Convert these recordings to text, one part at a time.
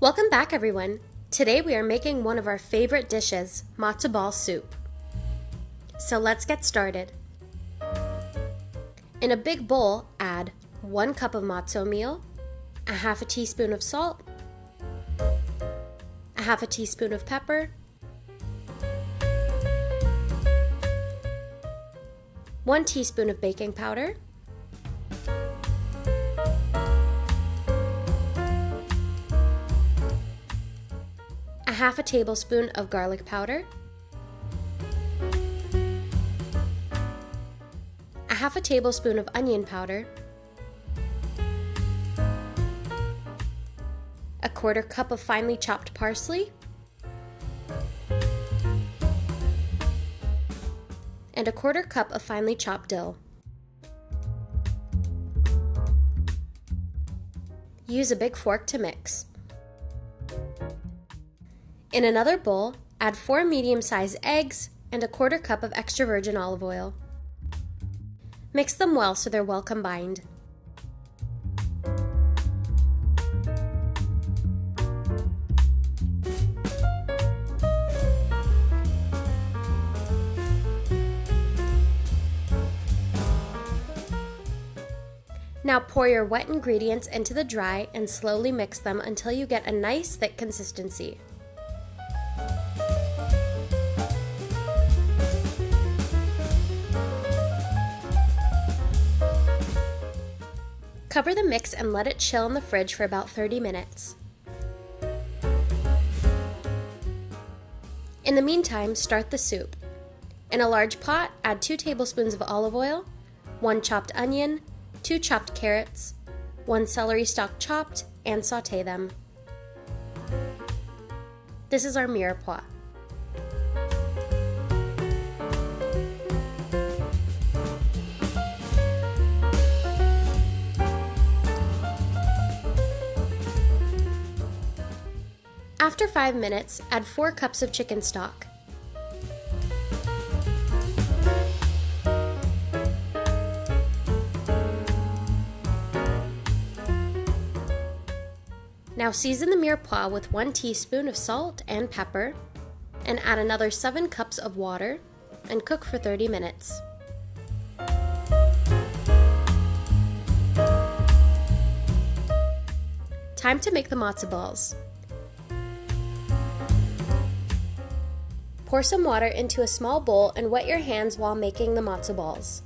Welcome back, everyone. Today we are making one of our favorite dishes, matzo ball soup. So let's get started. In a big bowl, add 1 cup of matzo meal, a half a teaspoon of salt, a half a teaspoon of pepper, 1 teaspoon of baking powder, a half a tablespoon of garlic powder, a half a tablespoon of onion powder, a 1/4 cup of finely chopped parsley, and a 1/4 cup of finely chopped dill. Use a big fork to mix. In another bowl, add 4 medium-sized eggs and a 1/4 cup of extra virgin olive oil. Mix them well so they're well combined. Now pour your wet ingredients into the dry and slowly mix them until you get a nice thick consistency. Cover the mix and let it chill in the fridge for about 30 minutes. In the meantime, start the soup. In a large pot, add 2 tablespoons of olive oil, 1 chopped onion, 2 chopped carrots, 1 celery stalk chopped, and sauté them. This is our mirepoix. After 5 minutes, add 4 cups of chicken stock. Now season the mirepoix with 1 teaspoon of salt and pepper, and add another 7 cups of water, and cook for 30 minutes. Time to make the matzo balls. Pour some water into a small bowl and wet your hands while making the matzo balls.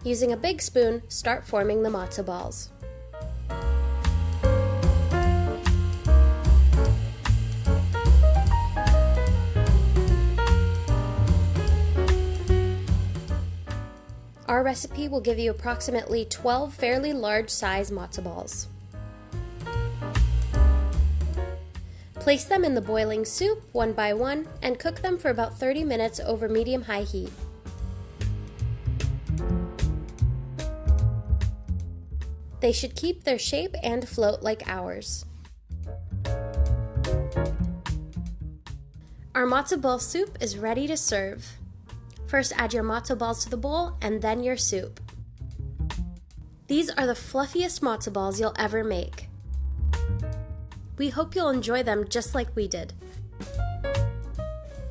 Using a big spoon, start forming the matzo balls. Our recipe will give you approximately 12 fairly large size matzo balls. Place them in the boiling soup one by one and cook them for about 30 minutes over medium-high heat. They should keep their shape and float like ours. Our matzo ball soup is ready to serve. First, add your matzo balls to the bowl and then your soup. These are the fluffiest matzo balls you'll ever make. We hope you'll enjoy them just like we did.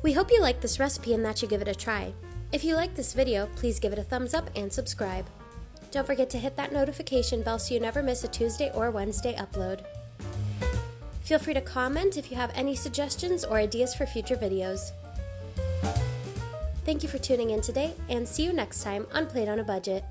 We hope you like this recipe and that you give it a try. If you like this video, please give it a thumbs up and subscribe. Don't forget to hit that notification bell so you never miss a Tuesday or Wednesday upload. Feel free to comment if you have any suggestions or ideas for future videos. Thank you for tuning in today, and see you next time on Plate on a Budget.